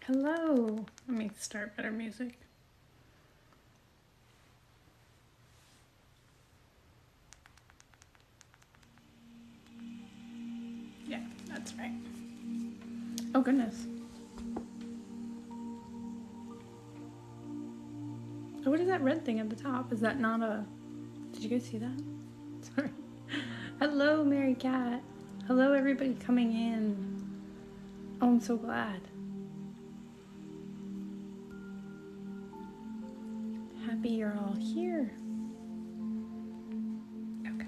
Hello. Let me start better music. Yeah, that's right. Oh, goodness. Oh, what is that red thing at the top? Is that not a... Did you guys see that? Sorry. Hello, Mary Cat. Hello, everybody coming in. Oh, I'm so glad. Happy you're all here. Okay.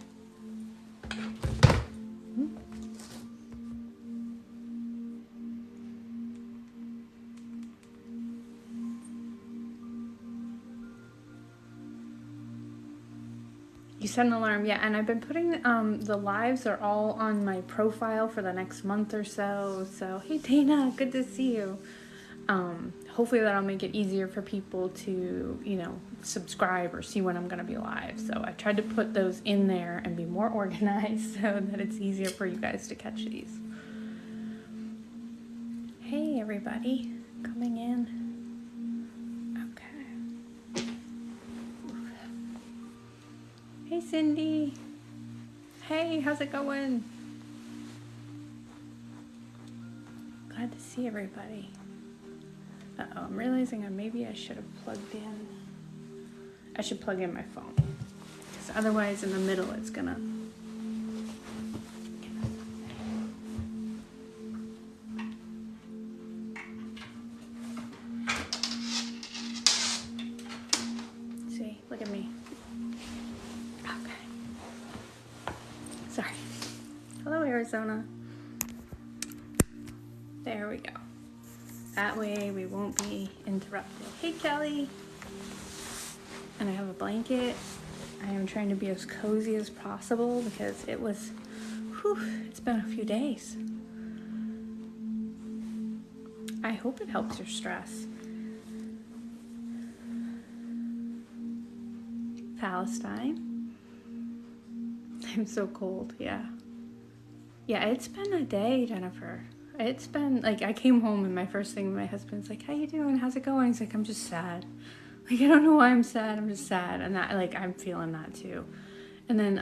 You set an alarm, yeah, and I've been putting the lives are all on my profile for the next month or so. So, hey Dana, good to see you. Hopefully that'll make it easier for people to, subscribe or see when I'm going to be live. So I tried to put those in there and be more organized so that it's easier for you guys to catch these. Hey everybody, coming in. Okay. Hey Cindy. Hey, how's it going? Glad to see everybody. Uh-oh, I'm realizing maybe I should have plugged in. I should plug in my phone. Because otherwise in the middle it's gonna... See, look at me. Okay. Sorry. Hello, Arizona. There we go. That way we won't be interrupted. Hey, Kelly. And I have a blanket. I am trying to be as cozy as possible because it's been a few days. I hope it helps your stress. Palestine. I'm so cold, yeah. Yeah, it's been a day, Jennifer. It's been, I came home and my first thing, my husband's like, how you doing? How's it going? He's like, I'm just sad. I don't know why I'm sad. I'm just sad. And that, I'm feeling that too. And then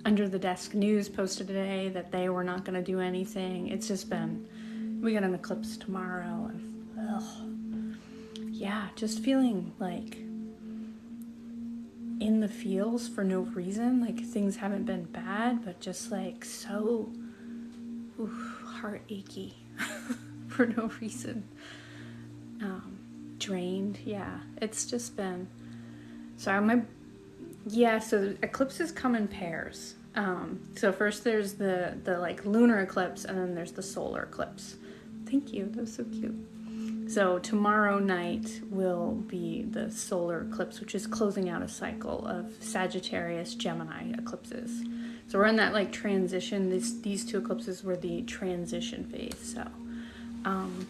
Under the Desk News posted today that they were not going to do anything. It's just been, we got an eclipse tomorrow. And, yeah, just feeling in the feels for no reason. Things haven't been bad, but just so heart achy for no reason. Drained, yeah. It's just been... So eclipses come in pairs. So first there's the lunar eclipse, and then there's the solar eclipse. Thank you, that was so cute. So tomorrow night will be the solar eclipse, which is closing out a cycle of Sagittarius Gemini eclipses. So we're in that transition. These two eclipses were the transition phase. So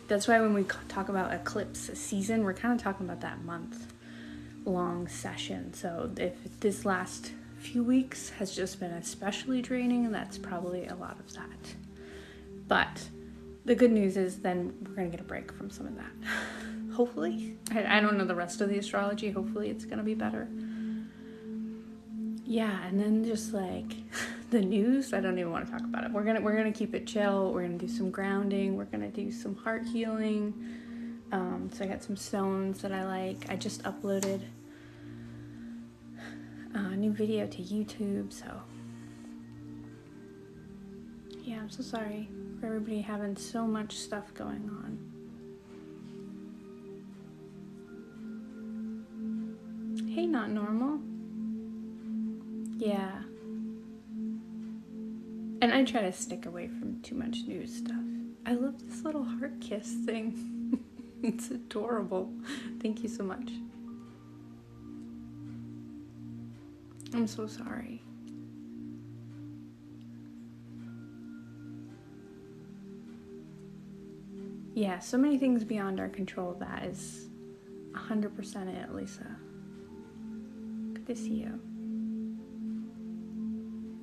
that's why when we talk about eclipse season, we're kind of talking about that month-long session. So if this last few weeks has just been especially draining, that's probably a lot of that. But the good news is then we're going to get a break from some of that. Hopefully. I don't know the rest of the astrology. Hopefully it's going to be better. Yeah, and then just the news, I don't even want to talk about it. We're gonna keep it chill. We're gonna do some grounding. We're gonna do some heart healing. So I got some stones that I like. I just uploaded a new video to YouTube. So yeah, I'm so sorry for everybody having so much stuff going on. Hey, not normal. Yeah. And I try to stick away from too much news stuff. I love this little heart kiss thing. It's adorable. Thank you so much. I'm so sorry. Yeah, so many things beyond our control. That is 100% it, Lisa. Good to see you.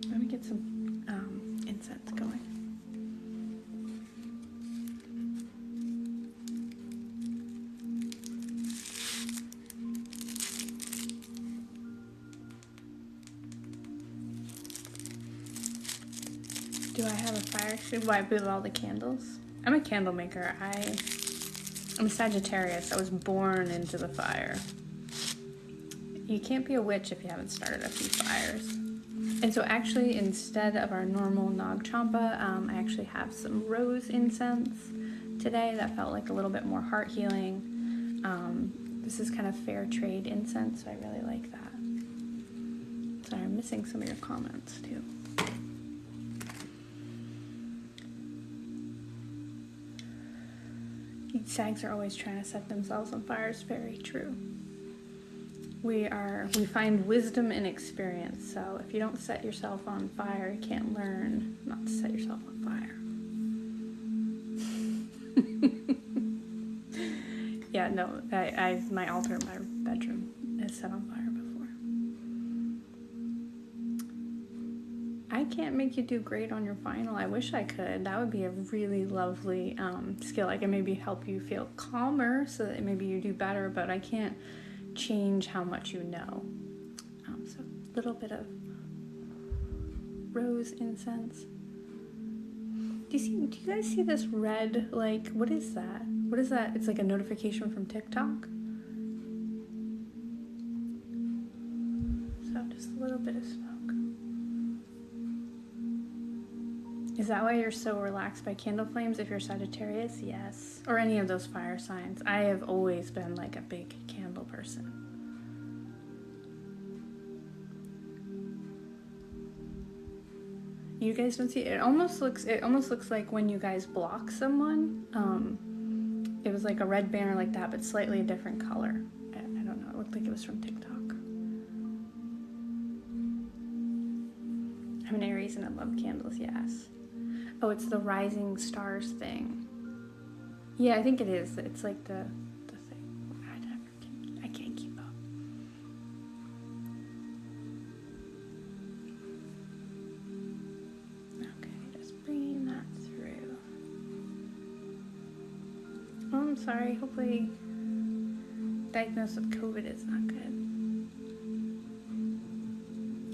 Let me get some incense going. Do I have a fire extinguisher? Why, with all the candles? I'm a candle maker. I'm a Sagittarius. I was born into the fire. You can't be a witch if you haven't started a few fires. And so actually, instead of our normal Nag Champa, I actually have some rose incense today that felt like a little bit more heart healing. This is kind of fair trade incense, so I really like that. Sorry, I'm missing some of your comments too. Sags are always trying to set themselves on fire. It's very true. We find wisdom in experience. So if you don't set yourself on fire, you can't learn not to set yourself on fire. Yeah, no, my altar in my bedroom is set on fire before. I can't make you do great on your final. I wish I could. That would be a really lovely skill. I can maybe help you feel calmer so that maybe you do better, but I can't change how much you know. So a little bit of rose incense. Do you guys see this red, like, what is that? What is that? It's like a notification from TikTok. So just a little bit of smoke. Is that why you're so relaxed by candle flames if you're Sagittarius? Yes. Or any of those fire signs. I have always been like a big candle person. You guys don't see it. It almost looks like when you guys block someone. It was like a red banner like that, but slightly a different color. I don't know. It looked like it was from TikTok. I'm an Aries and I love candles. Yes. Oh, it's the rising stars thing. Yeah, I think it is. It's like the thing. I can't keep up. Okay, just bringing that through. Oh, I'm sorry. Hopefully, diagnosed with COVID is not good.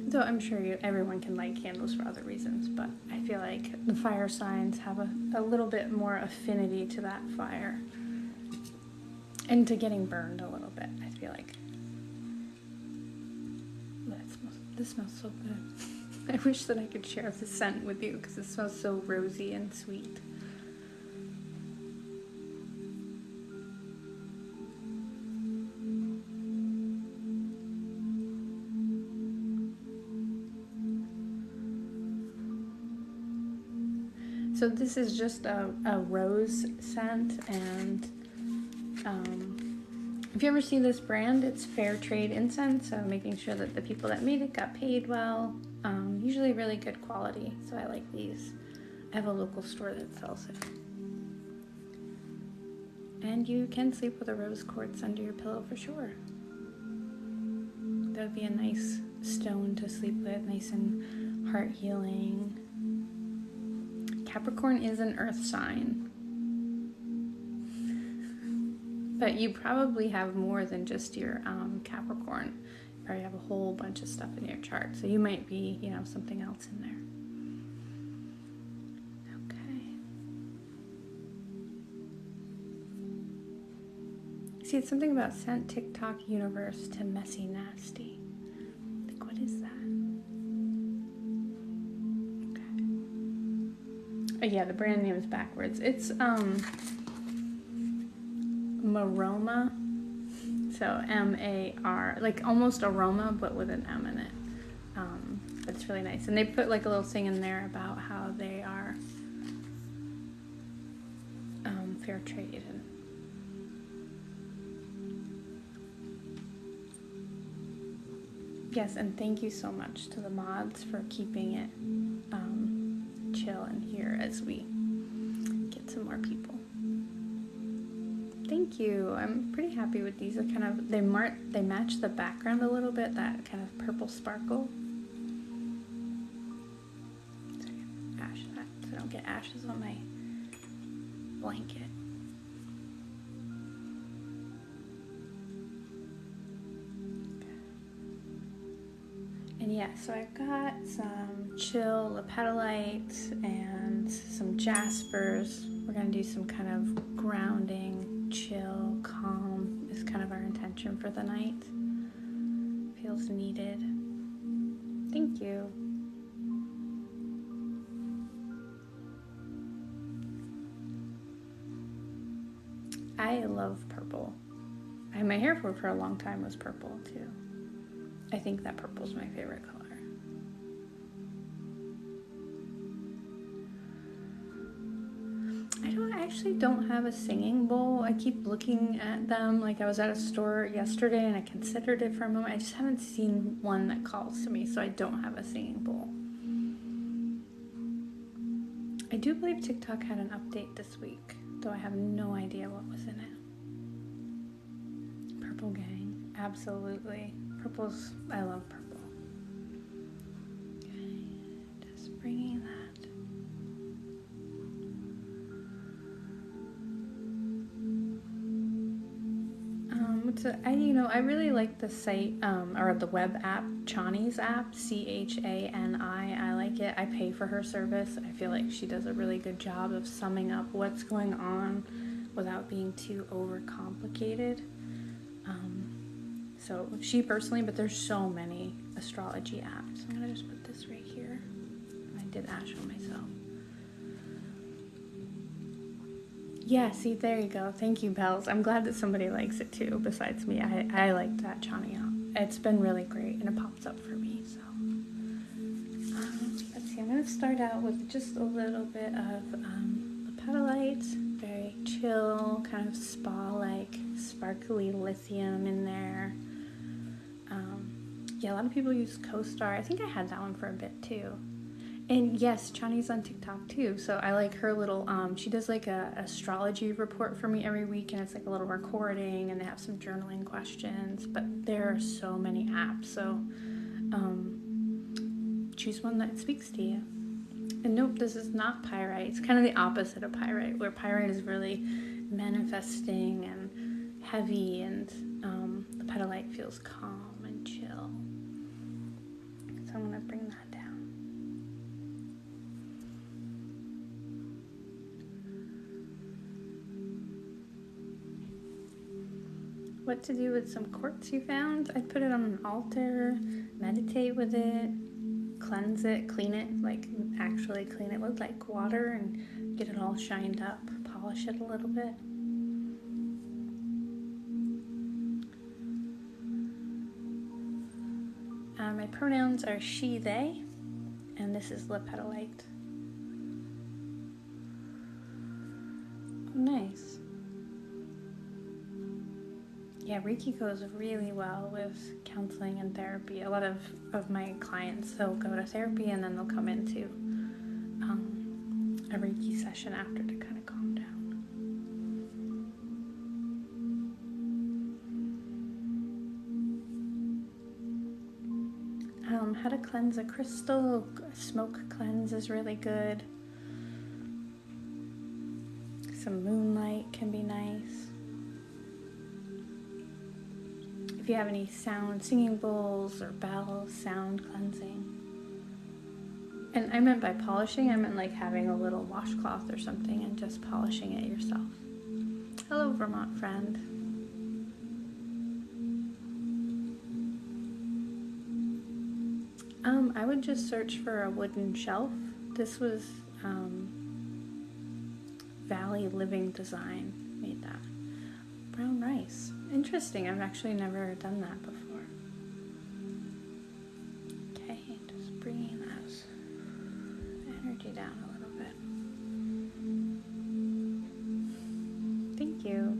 Though I'm sure everyone can light candles for other reasons, but I feel like the fire signs have a little bit more affinity to that fire. And to getting burned a little bit, I feel like. This smells so good. I wish that I could share the scent with you because it smells so rosy and sweet. So this is just a rose scent, and if you ever see this brand, it's fair trade incense, so making sure that the people that made it got paid well, usually really good quality, so I like these. I have a local store that sells it. And you can sleep with a rose quartz under your pillow for sure. That would be a nice stone to sleep with, nice and heart healing. Capricorn is an earth sign. But you probably have more than just your Capricorn. You probably have a whole bunch of stuff in your chart. So you might be, something else in there. Okay. See, it's something about sent TikTok universe to messy nasty. Like, what is that? Yeah, the brand name is backwards. It's Maroma, so M-A-R, like almost aroma, but with an M in it. But it's really nice, and they put like a little thing in there about how they are fair trade. Yes, and thank you so much to the mods for keeping it chill in here as we get some more people. Thank you. I'm pretty happy with these. They match the background a little bit, that kind of purple sparkle. Ash that so I don't get ashes on my blanket. And Yeah, so I've got some chill lepidolite and some jaspers. We're going to do some kind of grounding, chill, calm is kind of our intention for the night. Feels needed. Thank you. I love purple. My hair for a long time was purple too. I think that purple's my favorite color. I actually don't have a singing bowl. I keep looking at them. Like, I was at a store yesterday and I considered it for a moment. I just haven't seen one that calls to me, so I don't have a singing bowl. I do believe TikTok had an update this week, though I have no idea what was in it. Purple gang, absolutely. I love purple. Okay, just bringing that. I really like the site, or the web app, Chani's app, Chani. I like it. I pay for her service. I feel like she does a really good job of summing up what's going on without being too overcomplicated. So she personally, but there's so many astrology apps. I'm gonna just put this right here. I did ash on myself. Yeah, see, there you go. Thank you, Bells. I'm glad that somebody likes it too, besides me. I like that Chani app. It's been really great, and it pops up for me, so. Let's see, I'm going to start out with just a little bit of lepidolite. Very chill, kind of spa-like, sparkly lithium in there. Yeah, a lot of people use CoStar. I think I had that one for a bit too. And yes, Chani's on TikTok too. So I like her little, she does like a astrology report for me every week, and it's like a little recording, and they have some journaling questions. But there are so many apps, so choose one that speaks to you. And nope, this is not pyrite. It's kind of the opposite of pyrite, where pyrite is really manifesting and heavy, and the lepidolite feels calm and chill. So I'm gonna bring that down. What to do with some quartz you found? I'd put it on an altar, meditate with it, cleanse it, clean it, like actually clean it with like water and get it all shined up, polish it a little bit. My pronouns are she, they, and this is lepidolite. Oh, nice. Yeah, Reiki goes really well with counseling and therapy. A lot of my clients, they'll go to therapy and then they'll come into a Reiki session after to kind of calm down. How to cleanse a crystal. Smoke cleanse is really good. Some moonlight can be nice. If you have any singing bowls or bells, sound cleansing. And I meant by polishing, I meant like having a little washcloth or something and just polishing it yourself. Hello, Vermont friend. I would just search for a wooden shelf. This was Valley Living Design made that. Brown rice. Interesting. I've actually never done that before. Okay, just bringing that energy down a little bit. Thank you.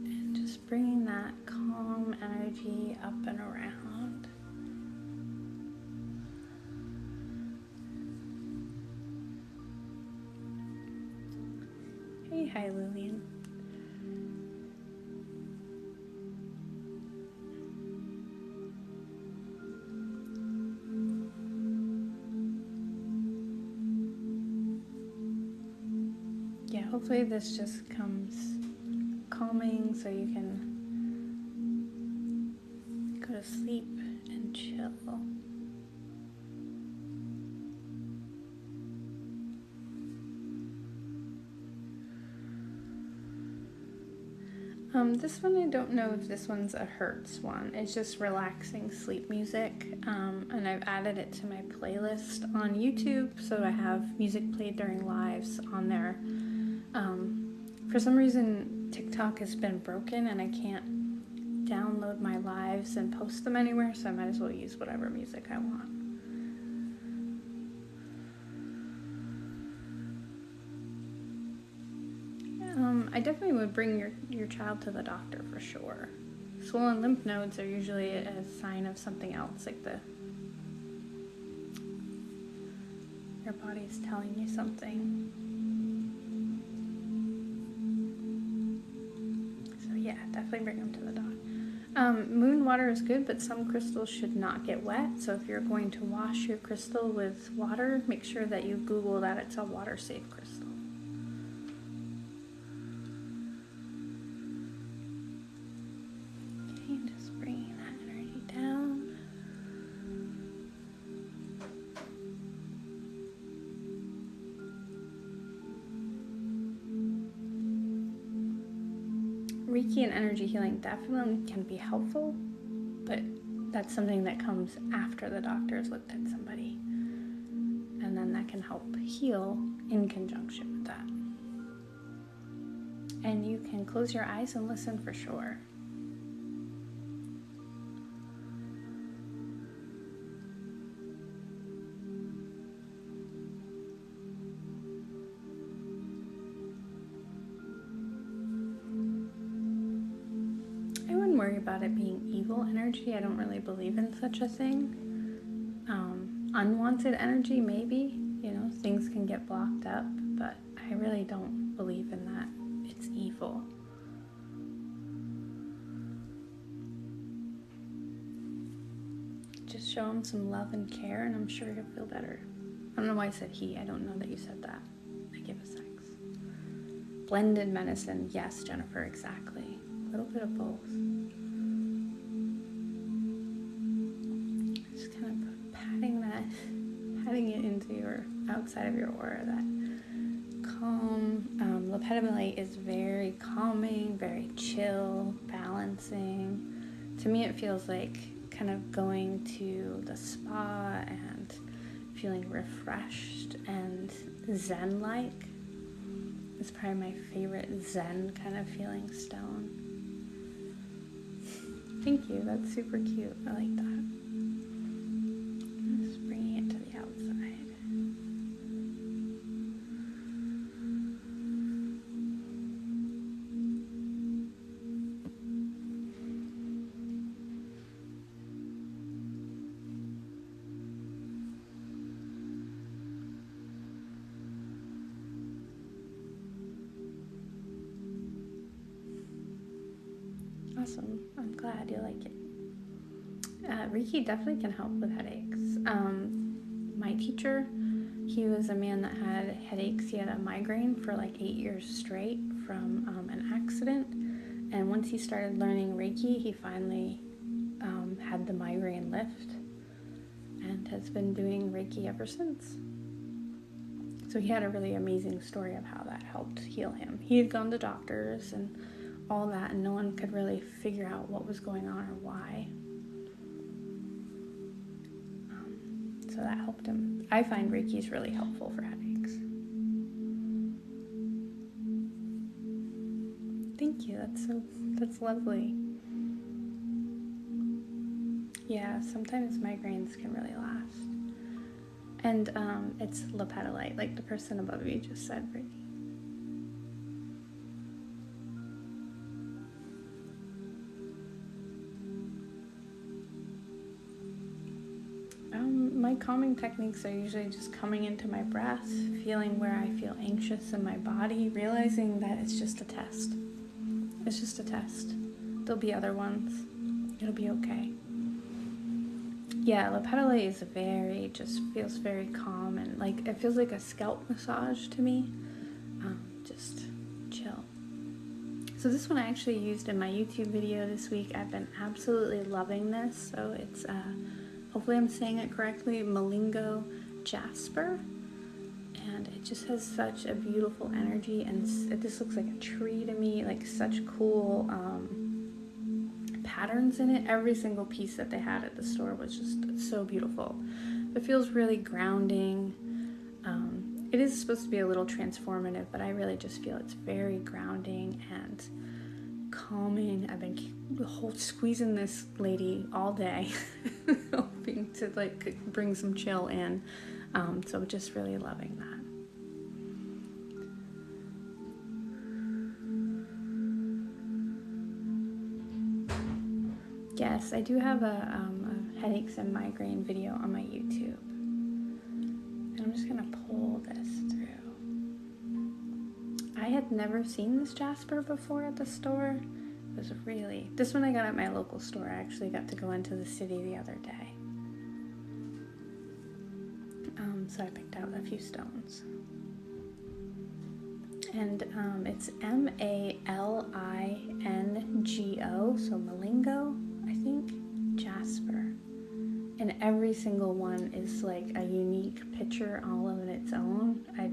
And just bringing that calm energy up and around. Hi, Lillian. Yeah, hopefully this just comes calming so you can go to sleep and chill. This one, I don't know if this one's a Hertz one. It's just relaxing sleep music, and I've added it to my playlist on YouTube, so I have music played during lives on there. For some reason, TikTok has been broken, and I can't download my lives and post them anywhere, so I might as well use whatever music I want. I definitely would bring your child to the doctor for sure. Swollen lymph nodes are usually a sign of something else, like your body's telling you something. So yeah, definitely bring them to the doc. Moon water is good, but some crystals should not get wet. So if you're going to wash your crystal with water, make sure that you Google that it's a water-safe crystal. Reiki and energy healing definitely can be helpful, but that's something that comes after the doctor has looked at somebody. And then that can help heal in conjunction with that. And you can close your eyes and listen for sure. Worry about it being evil energy. I don't really believe in such a thing. Unwanted energy, maybe, things can get blocked up, but I really don't believe in that. It's evil. Just show him some love and care, and I'm sure he'll feel better. I don't know why I said he. I don't know that you said that. I give a sex. Blended medicine. Yes, Jennifer, exactly. A little bit of both. Just kind of patting it into your outside of your aura, that calm. Lepidolite is very calming, very chill, balancing. To me, it feels like kind of going to the spa and feeling refreshed and zen-like. It's probably my favorite zen kind of feeling stone. Thank you, that's super cute. I like that. Just bringing it to the outside. Awesome. I'm glad you like it. Reiki definitely can help with headaches. My teacher, he was a man that had headaches. He had a migraine for like 8 years straight from an accident. And once he started learning Reiki, he finally had the migraine lift and has been doing Reiki ever since. So he had a really amazing story of how that helped heal him. He had gone to doctors and all that, and no one could really figure out what was going on or why. So that helped him. I find Reiki is really helpful for headaches. Thank you. That's lovely. Yeah, sometimes migraines can really last. And it's lepidolite, like the person above you just said, Brittany. My calming techniques are usually just coming into my breath, feeling where I feel anxious in my body, realizing that it's just a test. It's just a test. There'll be other ones. It'll be okay. Yeah, lepidolite is just feels very calm, and like it feels like a scalp massage to me. Just chill. So this one I actually used in my YouTube video this week. I've been absolutely loving this. So it's, hopefully I'm saying it correctly, Malingo Jasper. And it just has such a beautiful energy, and it just looks like a tree to me, like such cool patterns in it. Every single piece that they had at the store was just so beautiful. It feels really grounding. It is supposed to be a little transformative, but I really just feel it's very grounding and calming. I've been squeezing this lady all day, hoping to like bring some chill in. So just really loving that. Yes, I do have a headaches and migraine video on my YouTube. And I'm just gonna pull this through. I had never seen this Jasper before at the store. It was really, this one I got at my local store. I actually got to go into the city the other day. So I picked out a few stones. And it's Malingo, so Malingo, I think, Jasper. And every single one is like a unique picture all of its own. I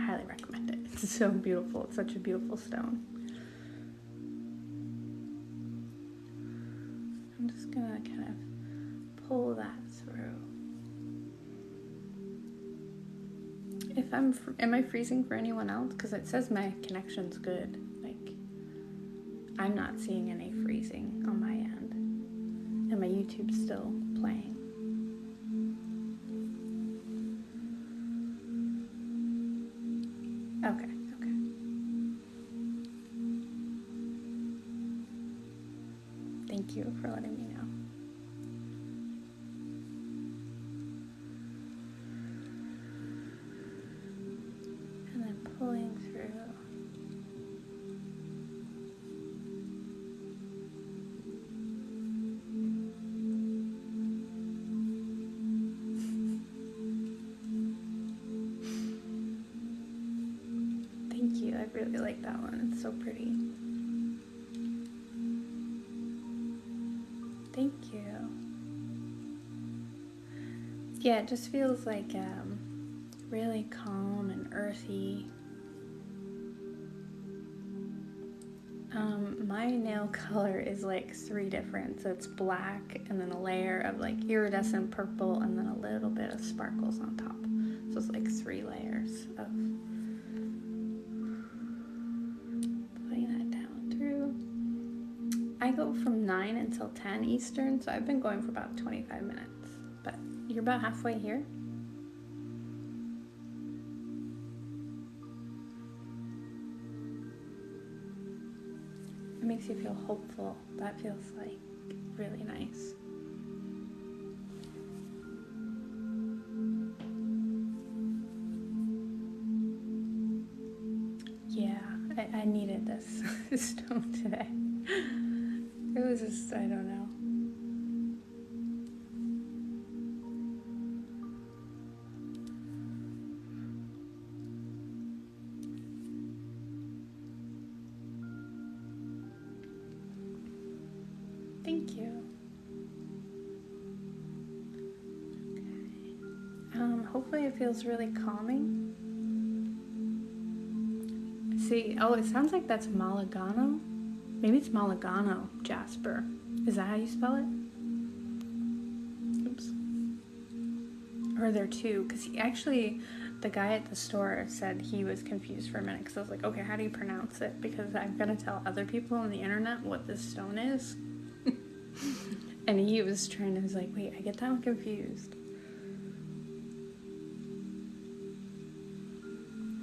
highly recommend it. It's so beautiful. It's such a beautiful stone. I'm just gonna kind of pull that through. If am I freezing for anyone else? Because it says my connection's good. Like, I'm not seeing any freezing on my end. And my YouTube's still playing. Okay. Thank you for letting me know. And then pulling through. Thank you. I really like that one. It's so pretty. Thank you. Yeah, it just feels like really calm and earthy. My nail color is like 3 different. So it's black and then a layer of like iridescent purple and then a little bit of sparkles on top. So it's like 3 layers of putting that down through. I go from 9 until 10 Eastern, so I've been going for about 25 minutes. But you're about halfway here. It makes you feel hopeful. That feels like really nice. Yeah, I needed this stone today. It was just, I don't know. Thank you. Okay. Hopefully it feels really calming. See, oh, it sounds like that's Malagano. Maybe it's Malagano Jasper. Is that how you spell it? Oops. Or are there 2? Because the guy at the store said he was confused for a minute because I was like, okay, how do you pronounce it? Because I'm going to tell other people on the internet what this stone is. And he was like, wait, I get that one confused.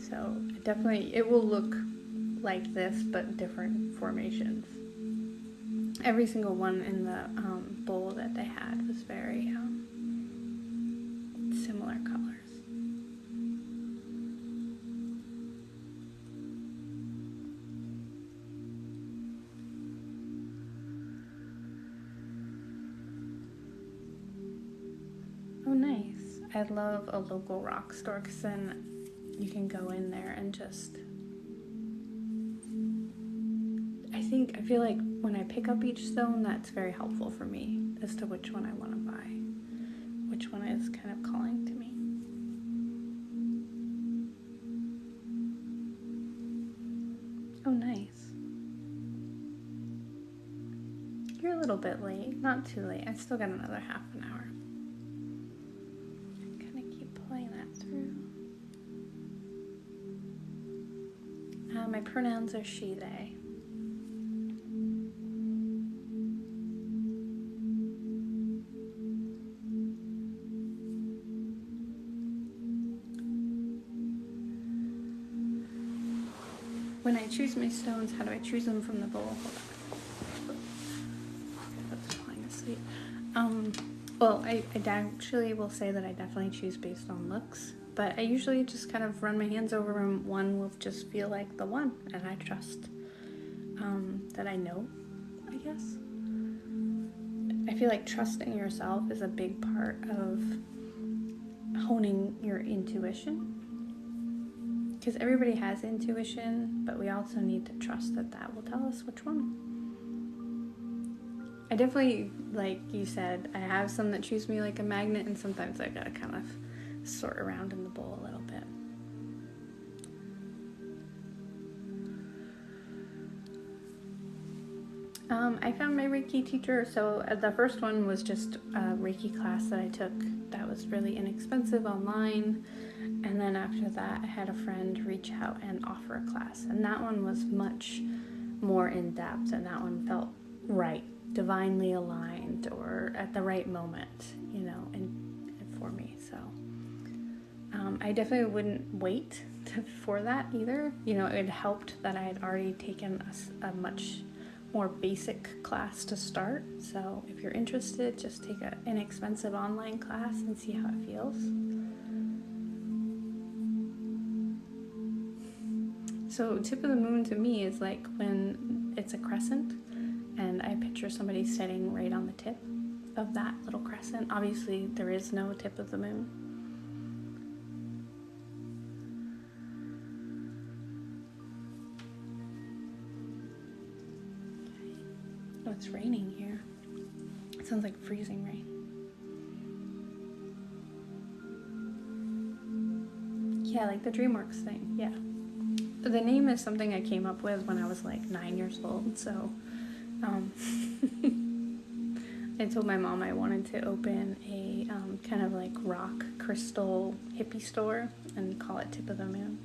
So it will look like this, but different formations. Every single one in the bowl that they had was very similar colors. Oh, nice. I love a local rock store because then you can go in there and just I feel like when I pick up each stone, that's very helpful for me as to which one I want to buy, which one is kind of calling to me. Oh, nice. You're a little bit late, not too late. I still got another half an hour. Kind of keep pulling that through. My pronouns are she, they. When I choose my stones, how do I choose them from the bowl? Hold on. That's falling asleep. Well, I actually will say that I definitely choose based on looks, but I usually just kind of run my hands over them. One will just feel like the one, and I trust that I know, I guess. I feel like trusting yourself is a big part of honing your intuition. Because everybody has intuition, but we also need to trust that will tell us which one. I definitely, like you said, I have some that choose me like a magnet, and sometimes I gotta kind of sort around in the bowl a little bit. I found my Reiki teacher, so the first one was just a Reiki class that I took that was really inexpensive online, and then after that I had a friend reach out and offer a class, and that one was much more in depth, and that one felt right, divinely aligned, or at the right moment, you know, and for me. So I definitely wouldn't wait for that either. You know, it helped that I had already taken a much more basic class to start. So if you're interested, just take an inexpensive online class and see how it feels. So tip of the moon to me is like when it's a crescent and I picture somebody sitting right on the tip of that little crescent. Obviously there is no tip of the moon. Oh, it's raining here. It sounds like freezing rain. Yeah, like the DreamWorks thing, yeah. The name is something I came up with when I was like 9 years old, so I told my mom I wanted to open a kind of like rock crystal hippie store and call it Tip of the Moon.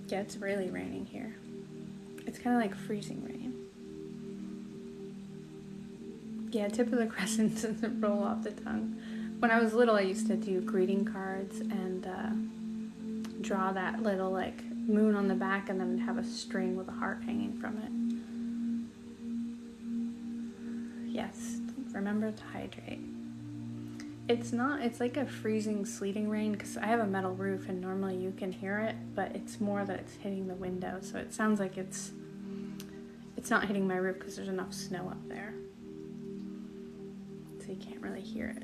Yeah, it's really raining here. It's kind of like freezing rain. Yeah, tip of the crescent doesn't roll off the tongue. When I was little, I used to do greeting cards and draw that little like moon on the back and then have a string with a heart hanging from it. Yes, remember to hydrate. It's like a freezing, sleeting rain because I have a metal roof and normally you can hear it, but it's more that it's hitting the window, so it sounds like it's not hitting my roof because there's enough snow up there. So you can't really hear it.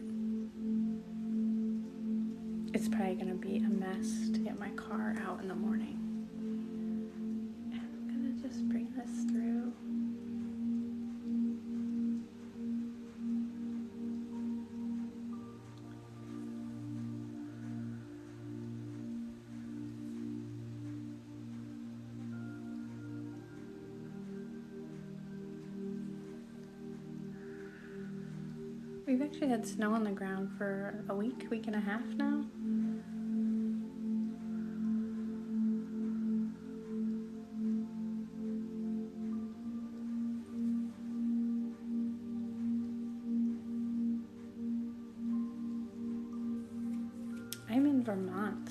It's probably gonna be a mess to get my car out in the morning. And I'm gonna just bring this through. We've actually had snow on the ground for a week and a half now. I'm in Vermont.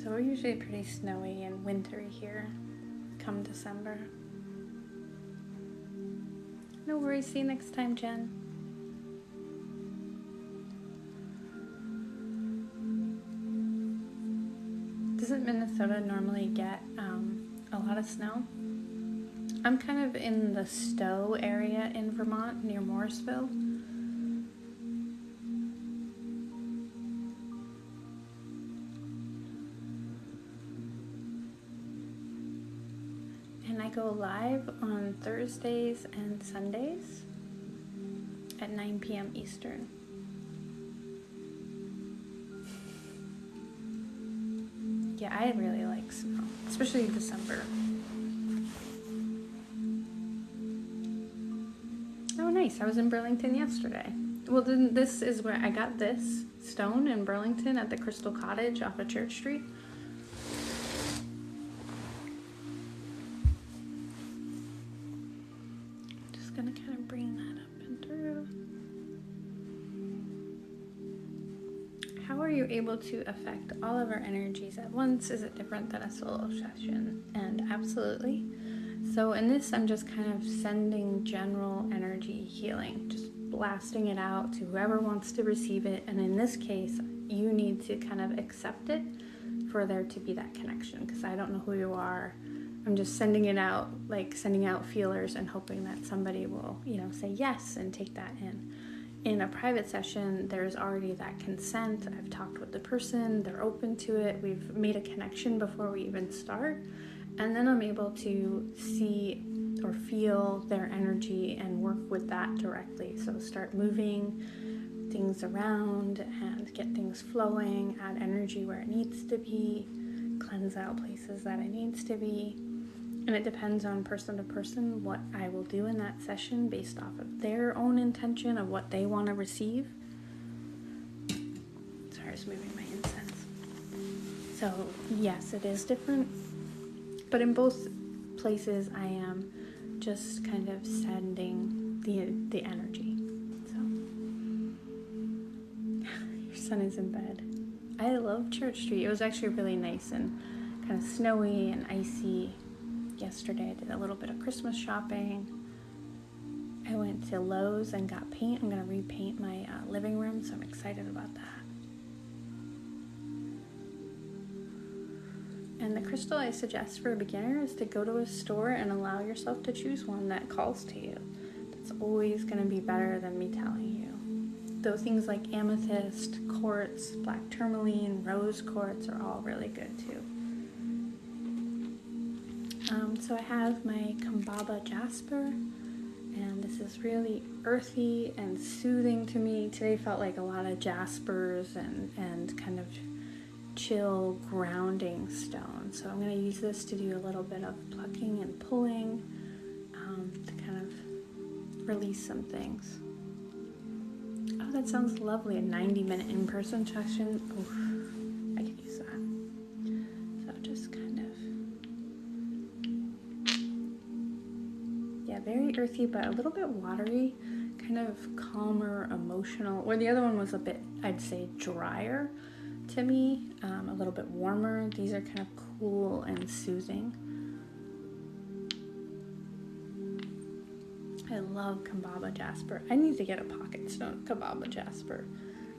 So we're usually pretty snowy and wintry here come December. No worries, see you next time, Jen. Doesn't Minnesota normally get a lot of snow? I'm kind of in the Stowe area in Vermont, near Morrisville. I go live on Thursdays and Sundays at 9 p.m. Eastern. Yeah, I really like snow, especially December. Oh, nice. I was in Burlington yesterday. Well, then this is where I got this stone in Burlington at the Crystal Cottage off of Church Street. Just gonna kind of bring that up and through. How are you able to affect all of our energies at once? Is it different than a solo session? And absolutely. So in this, I'm just kind of sending general energy healing, just blasting it out to whoever wants to receive it. And in this case, you need to kind of accept it for there to be that connection, because I don't know who you are. I'm just sending it out, like sending out feelers and hoping that somebody will, say yes and take that in. In a private session, there's already that consent. I've talked with the person, they're open to it. We've made a connection before we even start. And then I'm able to see or feel their energy and work with that directly. So start moving things around and get things flowing, add energy where it needs to be, cleanse out places that it needs to be. And it depends on person to person what I will do in that session based off of their own intention of what they want to receive. Sorry, I was moving my incense. So yes, it is different. But in both places, I am just kind of sending the energy. So, your son is in bed. I love Church Street. It was actually really nice and kind of snowy and icy yesterday. I did a little bit of Christmas shopping. I went to Lowe's and got paint. I'm going to repaint my living room, so I'm excited about that. And the crystal I suggest for a beginner is to go to a store and allow yourself to choose one that calls to you. That's always going to be better than me telling you. Though things like amethyst, quartz, black tourmaline, rose quartz are all really good too. So I have my Kambaba jasper, and this is really earthy and soothing to me. Today felt like a lot of jaspers and kind of chill grounding stone. So I'm going to use this to do a little bit of plucking and pulling to kind of release some things. Oh, that sounds lovely. A 90-minute in-person session. Oof, I could use that. So just kind of, yeah, very earthy, but a little bit watery, kind of calmer, emotional. Where the other one was a bit, I'd say, drier to me, a little bit warmer. These are kind of cool and soothing. I love Kambaba jasper. I need to get a pocket stone Kambaba jasper.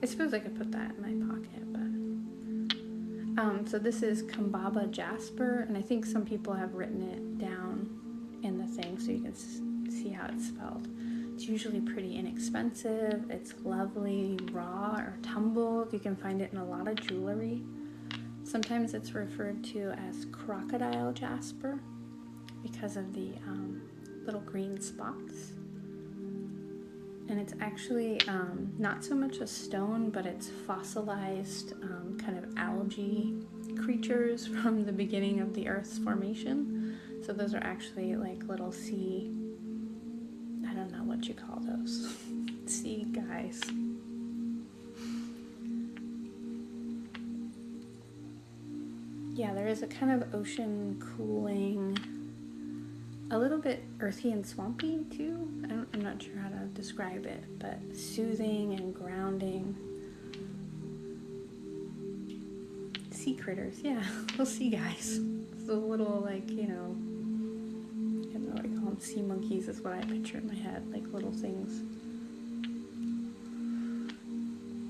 I suppose I could put that in my pocket, but so this is Kambaba jasper, and I think some people have written it down in the thing so you can see how it's spelled. It's usually pretty inexpensive. It's lovely, raw or tumbled. You can find it in a lot of jewelry. Sometimes it's referred to as crocodile jasper because of the little green spots. And it's actually not so much a stone, but it's fossilized kind of algae creatures from the beginning of the Earth's formation. So those are actually like little sea, I don't know what you call those, sea guys. Yeah, there is a kind of ocean cooling, a little bit earthy and swampy too. I'm not sure how to describe it, but soothing and grounding. Sea critters, yeah, little sea guys. The little, like, I don't know what you call them, sea monkeys is what I picture in my head, like little things.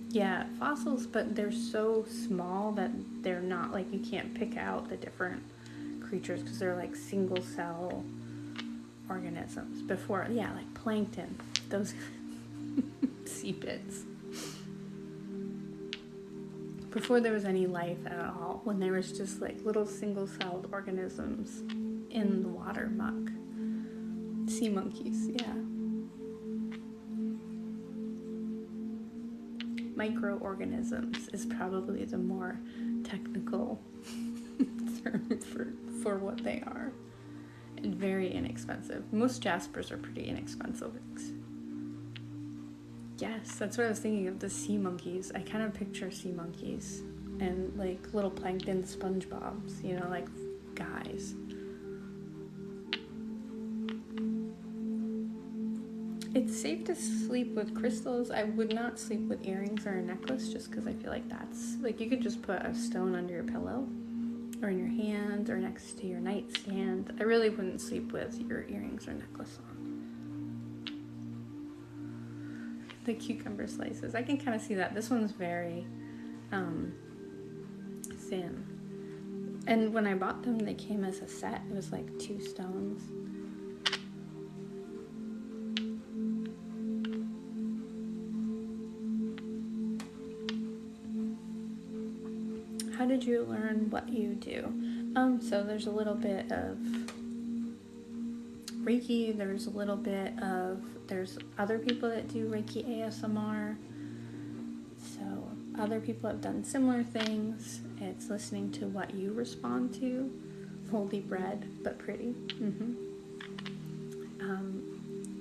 Yeah, fossils, but they're so small that they're not, like, you can't pick out the different creatures because they're like single cell organisms before, yeah, like plankton, those sea pits. Before there was any life at all, when there was just like little single-celled organisms in the water muck. Sea monkeys, yeah. Microorganisms is probably the more technical term for what they are. And very inexpensive. Most jaspers are pretty inexpensive. Yes, that's what I was thinking of, the sea monkeys. I kind of picture sea monkeys and like little plankton SpongeBobs, you know, like guys. It's safe to sleep with crystals. I would not sleep with earrings or a necklace just because I feel like that's, like, you could just put a stone under your pillow or in your hand or next to your nightstand. I really wouldn't sleep with your earrings or necklace on. The cucumber slices, I can kind of see that. This one's very thin. And when I bought them, they came as a set. It was like 2 stones. How did you learn what you do? So there's a little bit of Reiki, there's other people that do Reiki ASMR. So other people have done similar things. It's listening to what you respond to. Moldy bread, but pretty.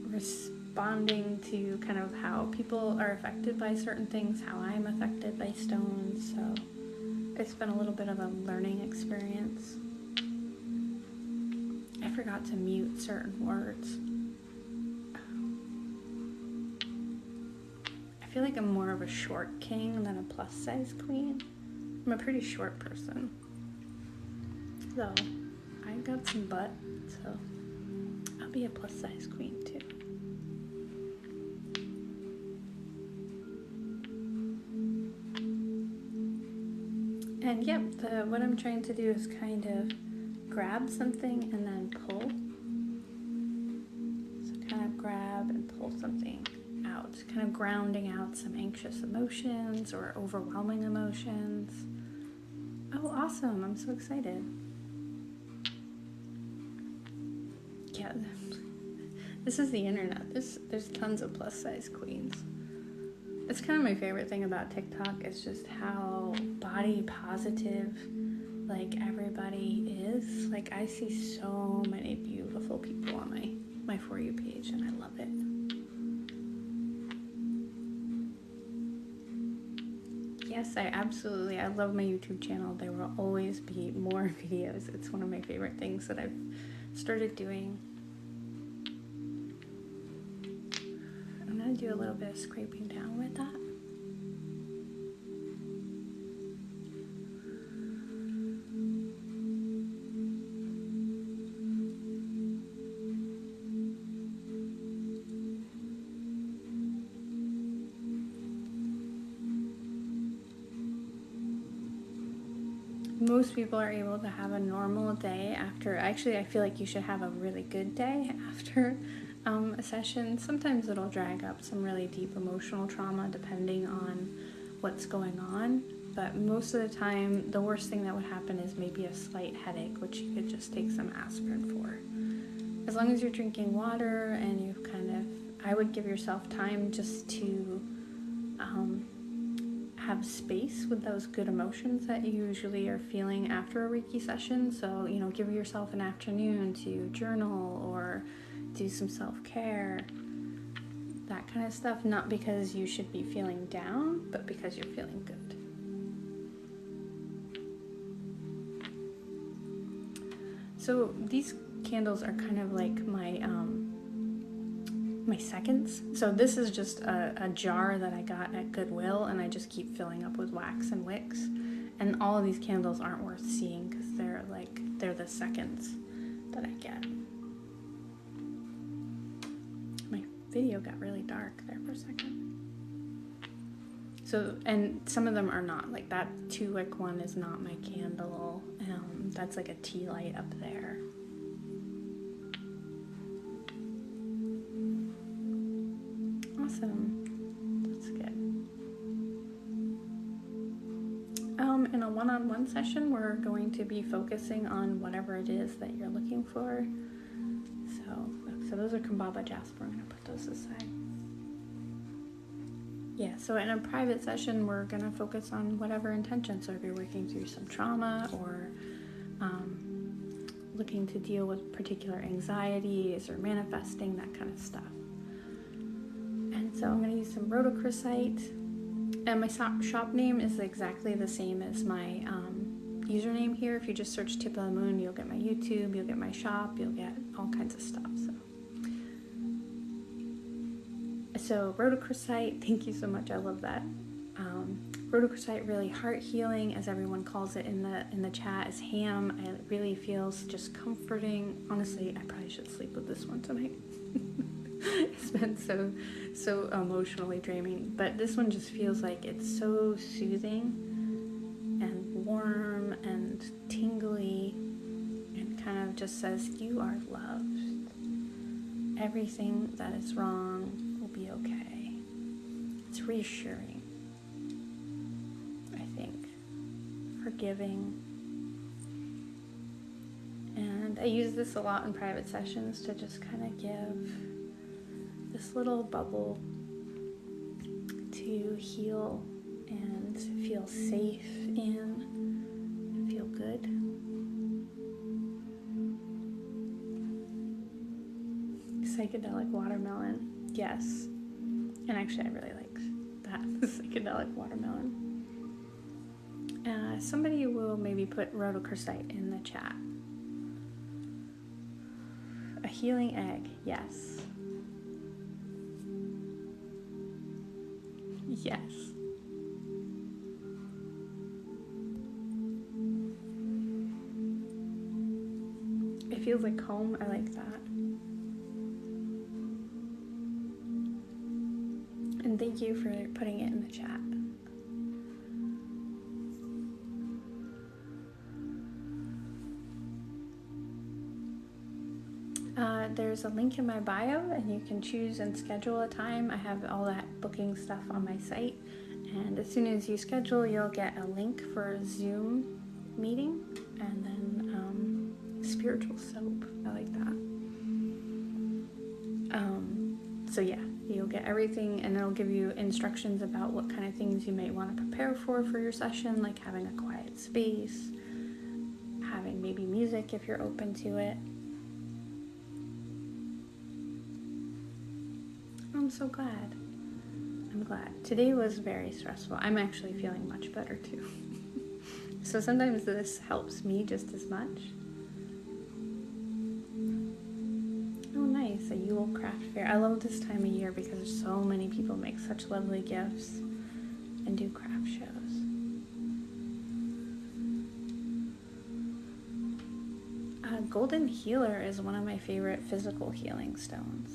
Responding to kind of how people are affected by certain things, how I'm affected by stones. So it's been a little bit of a learning experience. I forgot to mute certain words. I feel like I'm more of a short king than a plus size queen. I'm a pretty short person. Though, I got some butt, so I'll be a plus size queen too. And yep, what I'm trying to do is kind of grab something and then pull. So kind of grab and pull something out, kind of grounding out some anxious emotions or overwhelming emotions. Oh, awesome, I'm so excited. Yeah, this is the internet. There's tons of plus size queens. It's kind of my favorite thing about TikTok is just how body positive, like, everybody is. Like, I see so many beautiful people on my For You page, and I love it. Yes, I love my YouTube channel. There will always be more videos. It's one of my favorite things that I've started doing. I'm gonna do a little bit of scraping down with that. Most people are able to have a normal day after. Actually, I feel like you should have a really good day after a session. Sometimes it'll drag up some really deep emotional trauma depending on what's going on. But most of the time, the worst thing that would happen is maybe a slight headache, which you could just take some aspirin for. As long as you're drinking water and you've I would give yourself time just to have space with those good emotions that you usually are feeling after a Reiki session. So, give yourself an afternoon to journal or do some self-care, that kind of stuff. Not because you should be feeling down, but because you're feeling good. So these candles are kind of like my seconds. So this is just a jar that I got at Goodwill, and I just keep filling up with wax and wicks. And all of these candles aren't worth seeing because they're the seconds that I get. My video got really dark there for a second. So, and some of them are not, like that 2-wick one is not my candle. That's like a tea light up there. Awesome. That's good. in a one-on-one session, we're going to be focusing on whatever it is that you're looking for. So those are Kambaba Jasper. I'm going to put those aside. Yeah, so in a private session, we're going to focus on whatever intention. So if you're working through some trauma or looking to deal with particular anxieties or manifesting, that kind of stuff. And so I'm going to use some rhodochrosite. And my shop name is exactly the same as my username here. If you just search Tip of the Moon, you'll get my YouTube, you'll get my shop, you'll get all kinds of stuff. So rhodochrosite, thank you so much. I love that. Rhodochrosite, really heart healing, as everyone calls it in the chat, is ham. It really feels just comforting. Honestly, I probably should sleep with this one tonight. It's been so emotionally draining, but this one just feels like it's so soothing and warm and tingly, and kind of just says you are loved. Everything that is wrong will be okay. It's reassuring, I think, forgiving. And I use this a lot in private sessions to just kind of give this little bubble to heal and feel safe in and feel good. Psychedelic watermelon, yes. And actually I really like that, psychedelic watermelon. Somebody will maybe put rhodochrosite in the chat. A healing egg, yes. Yes. It feels like home. I like that. And thank you for putting it in the chat. There's a link in my bio, and you can choose and schedule a time. I have all that booking stuff on my site, and as soon as you schedule, you'll get a link for a Zoom meeting, and then spiritual soap. I like that. So yeah, you'll get everything, and it'll give you instructions about what kind of things you may want to prepare for your session, like having a quiet space, having maybe music if you're open to it. I'm so glad. I'm glad. Today was very stressful. I'm actually feeling much better too. So sometimes this helps me just as much. Oh nice, a Yule craft fair. I love this time of year because so many people make such lovely gifts and do craft shows. Golden Healer is one of my favorite physical healing stones.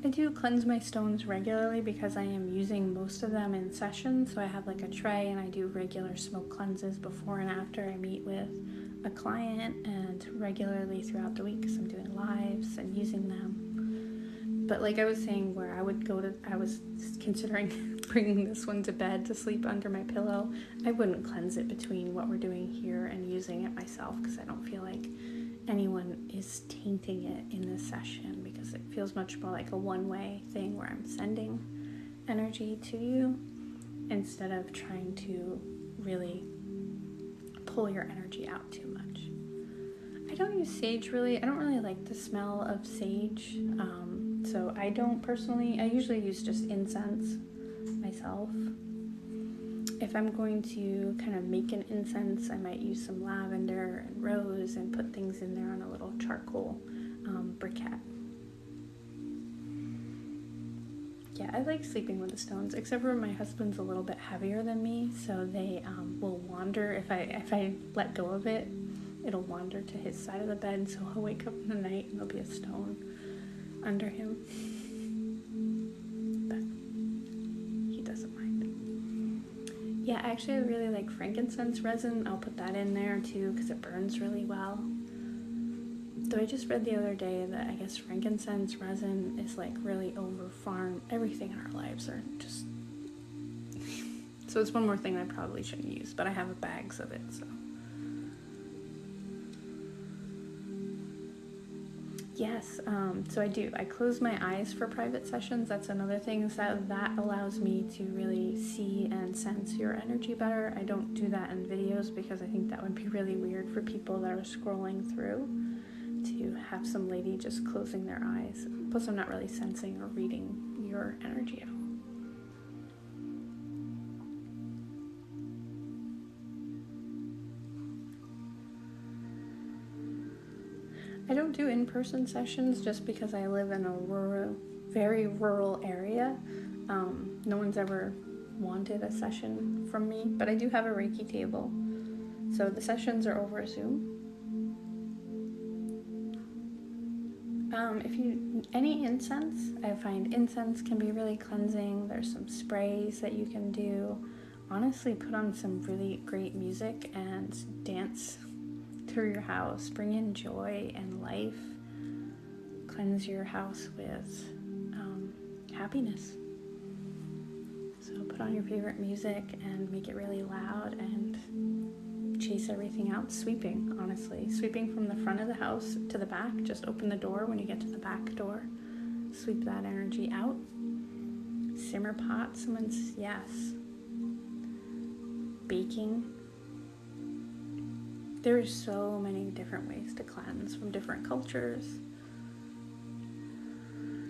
I do cleanse my stones regularly because I am using most of them in sessions. So I have like a tray, and I do regular smoke cleanses before and after I meet with a client, and regularly throughout the week because I'm doing lives and using them. But like I was saying, where I was considering bringing this one to bed to sleep under my pillow. I wouldn't cleanse it between what we're doing here and using it myself, because I don't feel like anyone is tainting it in this session, because it feels much more like a one-way thing where I'm sending energy to you instead of trying to really pull your energy out too much. I don't use sage really. I don't really like the smell of sage, so I don't personally. I usually use just incense myself. If I'm going to kind of make an incense, I might use some lavender and rose and put things in there on a little charcoal briquette. Yeah, I like sleeping with the stones, except for my husband's a little bit heavier than me, so they will wander. If I let go of it, it'll wander to his side of the bed, so he'll wake up in the night and there'll be a stone under him. But he doesn't mind. Yeah, actually I really like frankincense resin. I'll put that in there too because it burns really well. Though I just read the other day that I guess frankincense resin is like really over farm. Everything in our lives are just So it's one more thing I probably shouldn't use, but I have bags of it, so. Yes, so I do. I close my eyes for private sessions. That's another thing, so that allows me to really see and sense your energy better. I don't do that in videos because I think that would be really weird for people that are scrolling through to have some lady just closing their eyes. Plus, I'm not really sensing or reading your energy at all. I don't do in-person sessions just because I live in a very rural area. No one's ever wanted a session from me, but I do have a Reiki table. So the sessions are over Zoom. Any incense, I find incense can be really cleansing. There's some sprays that you can do. Honestly, put on some really great music and dance through your house. Bring in joy and life. Cleanse your house with happiness. So put on your favorite music and make it really loud and chase everything out. Sweeping, honestly. Sweeping from the front of the house to the back. Just open the door when you get to the back door. Sweep that energy out. Simmer pot. Yes. Baking. There's so many different ways to cleanse from different cultures.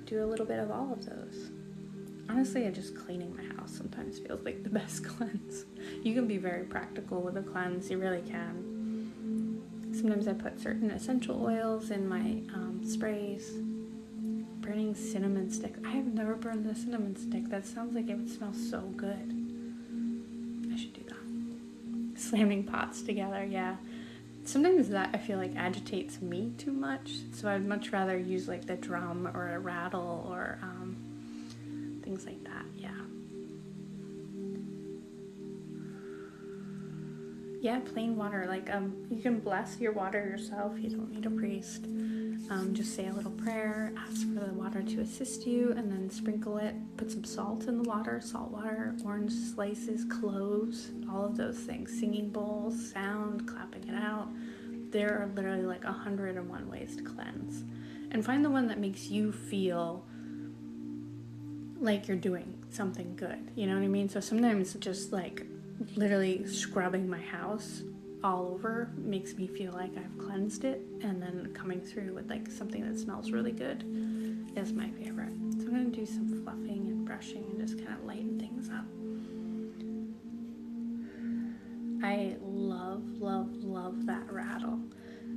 Do a little bit of all of those. Honestly, just cleaning my house sometimes feels like the best cleanse. You can be very practical with a cleanse, you really can. Sometimes I put certain essential oils in my sprays. Burning cinnamon stick. I have never burned a cinnamon stick. That sounds like it would smell so good. I should do that. Slamming pots together, yeah. Sometimes that I feel like agitates me too much, so I'd much rather use like the drum or a rattle or things like that, yeah. Yeah, plain water, like you can bless your water yourself, you don't need a priest. Just say a little prayer, ask for the water to assist you, and then sprinkle it. Put some salt in the water, salt water, orange slices, cloves, all of those things. Singing bowls, sound, clapping it out. There are literally like 101 ways to cleanse. And find the one that makes you feel like you're doing something good. You know what I mean? So sometimes just like literally scrubbing my house all over makes me feel like I've cleansed it, and then coming through with like something that smells really good is my favorite. So I'm going to do some fluffing and brushing and just kind of lighten things up. I love that rattle.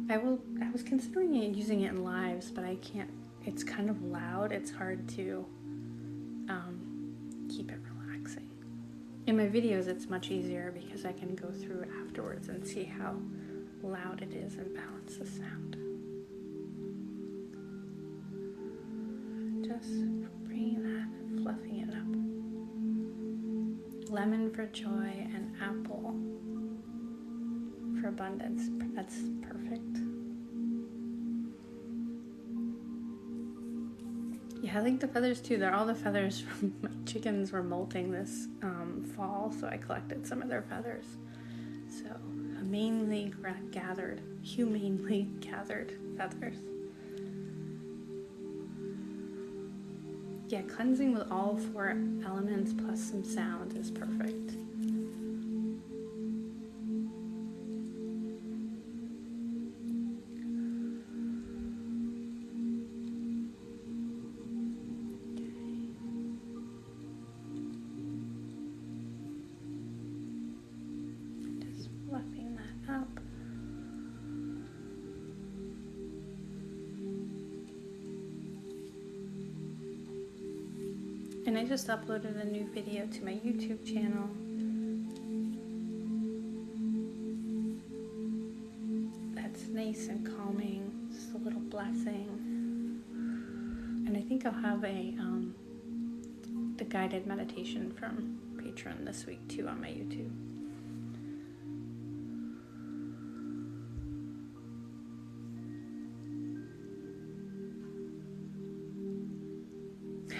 I was considering using it in lives, but I can't. It's kind of loud. It's hard to keep it relaxing. In my videos, it's much easier because I can go through it afterwards and see how loud it is and balance the sound. Just bringing that and fluffing it up. Lemon for joy and apple for abundance. That's perfect. Yeah, I like the feathers too. They're all the feathers from my chickens were molting this fall, so I collected some of their feathers. So, humanely gathered feathers. Yeah, cleansing with all 4 elements plus some sound is perfect. And I just uploaded a new video to my YouTube channel. That's nice and calming, just a little blessing. And I think I'll have the guided meditation from Patreon this week too on my YouTube.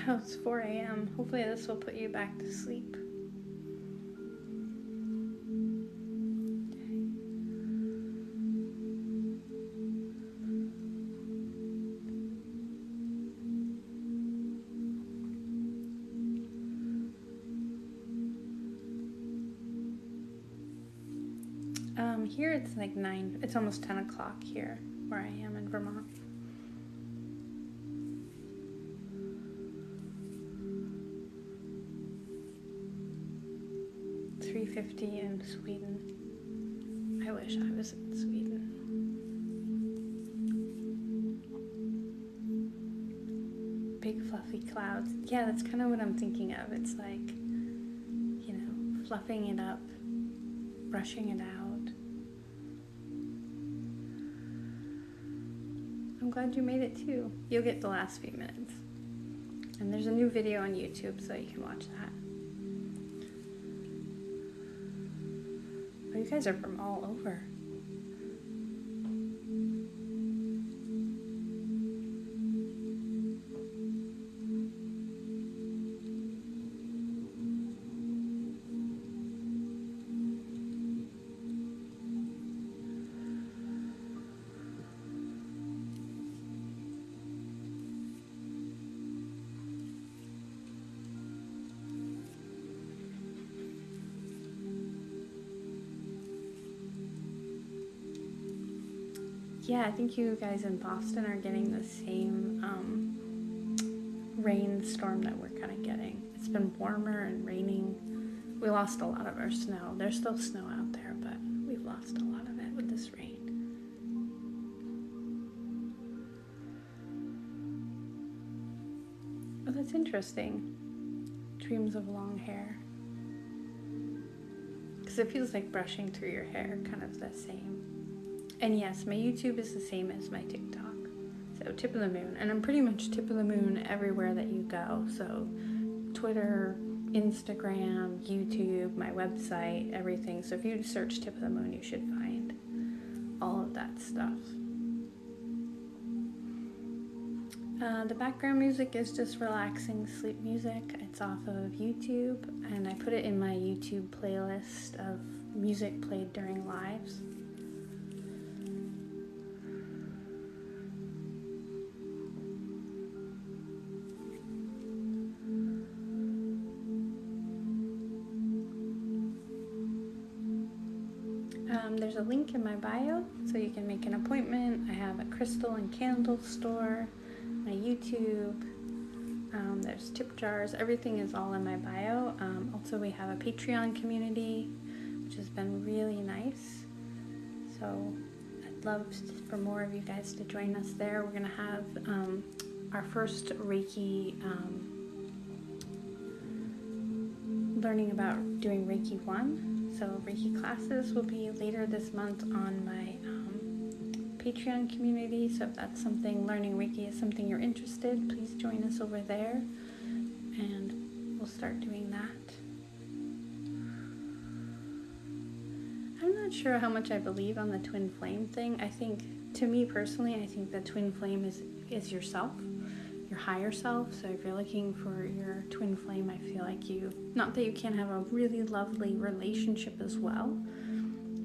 Oh, it's 4 a.m. Hopefully this will put you back to sleep. Here it's like 9, it's almost 10 o'clock here where I am in Vermont. It's 3:50 in Sweden. I wish I was in Sweden. Big fluffy clouds. Yeah, that's kind of what I'm thinking of. It's like, you know, fluffing it up, brushing it out. I'm glad you made it too. You'll get the last few minutes. And there's a new video on YouTube, so you can watch that. Oh, you guys are from all over. Yeah, I think you guys in Boston are getting the same rainstorm that we're kind of getting. It's been warmer and raining. We lost a lot of our snow. There's still snow out there, but we've lost a lot of it with this rain. Oh, that's interesting. Dreams of long hair. Because it feels like brushing through your hair, kind of the same. And yes, my YouTube is the same as my TikTok. So Tip of the Moon. And I'm pretty much Tip of the Moon everywhere that you go. So Twitter, Instagram, YouTube, my website, everything. So if you search Tip of the Moon, you should find all of that stuff. The background music is just relaxing sleep music. It's off of YouTube. And I put it in my YouTube playlist of music played during lives. There's a link in my bio, so you can make an appointment. I have a crystal and candle store, my YouTube, there's tip jars, everything is all in my bio. Also, we have a Patreon community, which has been really nice. So I'd love for more of you guys to join us there. We're going to have our first Reiki, learning about doing Reiki 1. So Reiki classes will be later this month on my Patreon community. So if that's something, learning Reiki is something you're interested, please join us over there and we'll start doing that. I'm not sure how much I believe on the twin flame thing. I think, to me personally, I think the twin flame is yourself, your higher self. So if you're looking for your twin flame, I feel like not that you can't have a really lovely relationship as well,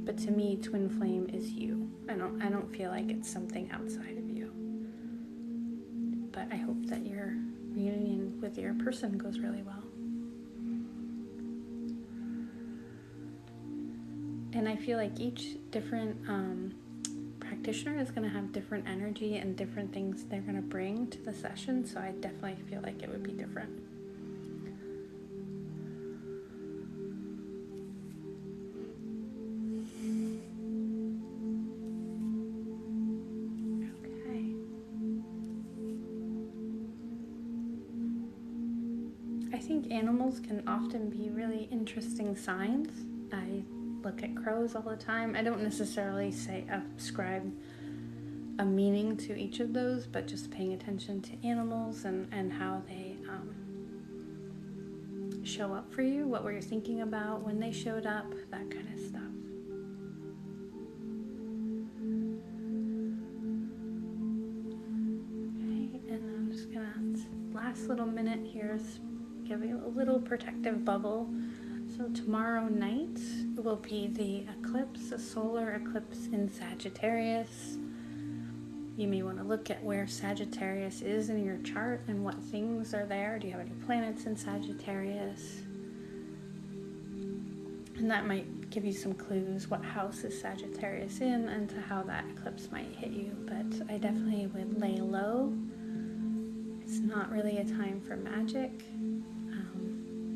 but to me, twin flame is you. I don't feel like it's something outside of you. But I hope that your reunion with your person goes really well. And I feel like each different practitioner is going to have different energy and different things they're going to bring to the session, so I definitely feel like it would be different. Okay. I think animals can often be really interesting signs. I look at crows all the time. I don't necessarily ascribe a meaning to each of those, but just paying attention to animals and how they show up for you, what were you thinking about when they showed up, that kind of stuff. Okay, and I'm just gonna, last little minute here is give you a little protective bubble. So tomorrow night will be the eclipse, a solar eclipse in Sagittarius. You may want to look at where Sagittarius is in your chart and what things are there. Do you have any planets in Sagittarius? And that might give you some clues what house is Sagittarius in and to how that eclipse might hit you. But I definitely would lay low. It's not really a time for magic.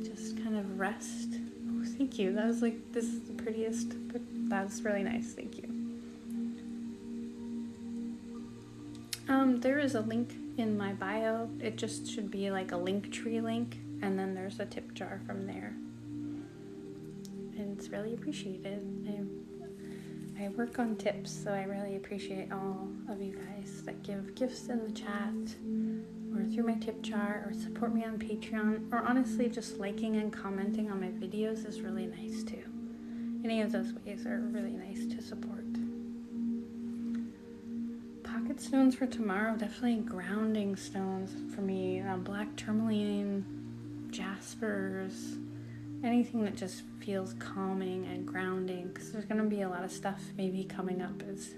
Just kind of rest. Oh, thank you. That was like, this is the prettiest, but that was really nice. Thank you. There is a link in my bio. It just should be like a Linktree link, and then there's a tip jar from there. And it's really appreciated. I work on tips, so I really appreciate all of you guys that give gifts in the chat, or through my tip jar, or support me on Patreon, or honestly just liking and commenting on my videos is really nice too. Any of those ways are really nice to support. Pocket stones for tomorrow, definitely grounding stones for me. Black tourmaline, jaspers, anything that just feels calming and grounding, because there's going to be a lot of stuff maybe coming up as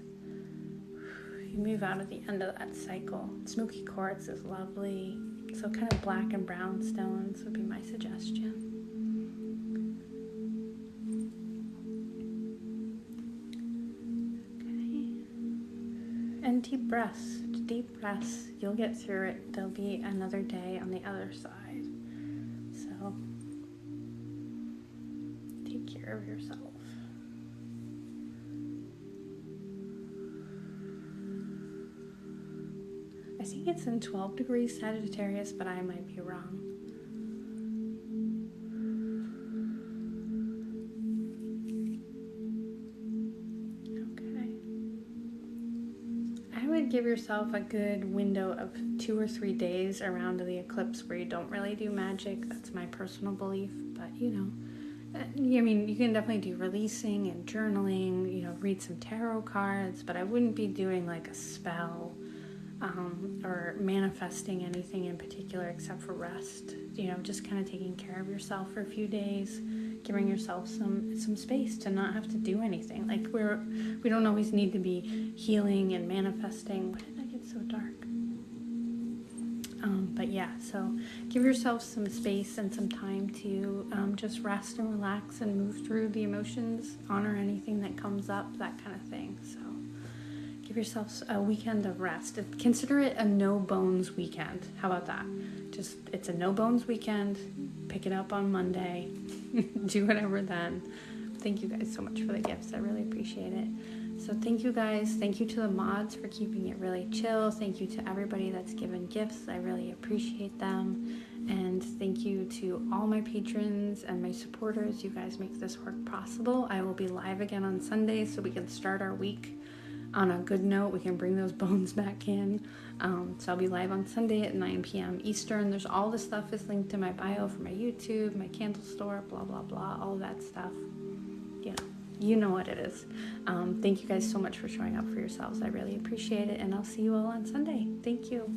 you move out of the end of that cycle. Smoky quartz is lovely, so kind of black and brown stones would be my suggestion. Okay. And deep breaths. You'll get through it. There'll be another day on the other side. So take care of yourself. I think it's in 12 degrees Sagittarius, but I might be wrong. Okay. I would give yourself a good window of 2 or 3 days around the eclipse where you don't really do magic. That's my personal belief, but you know. I mean, you can definitely do releasing and journaling, you know, read some tarot cards, but I wouldn't be doing like a spell or manifesting anything in particular except for rest. You know, just kind of taking care of yourself for a few days, giving yourself some space to not have to do anything. Like we don't always need to be healing and manifesting. Why did I get so dark? But yeah, so give yourself some space and some time to just rest and relax and move through the emotions, honor anything that comes up, that kind of thing. So give yourself a weekend of rest. Consider it a no bones weekend. How about that? Just, it's a no bones weekend. Pick it up on Monday. Do whatever then. Thank you guys so much for the gifts. I really appreciate it. So thank you guys. Thank you to the mods for keeping it really chill. Thank you to everybody that's given gifts. I really appreciate them. And thank you to all my patrons and my supporters. You guys make this work possible. I will be live again on Sunday so we can start our week on a good note. We can bring those bones back in. So I'll be live on Sunday at 9 p.m. Eastern. There's all the stuff is linked in my bio for my YouTube, my candle store, blah, blah, blah, all that stuff. You know what it is. Thank you guys so much for showing up for yourselves. I really appreciate it, and I'll see you all on Sunday. Thank you.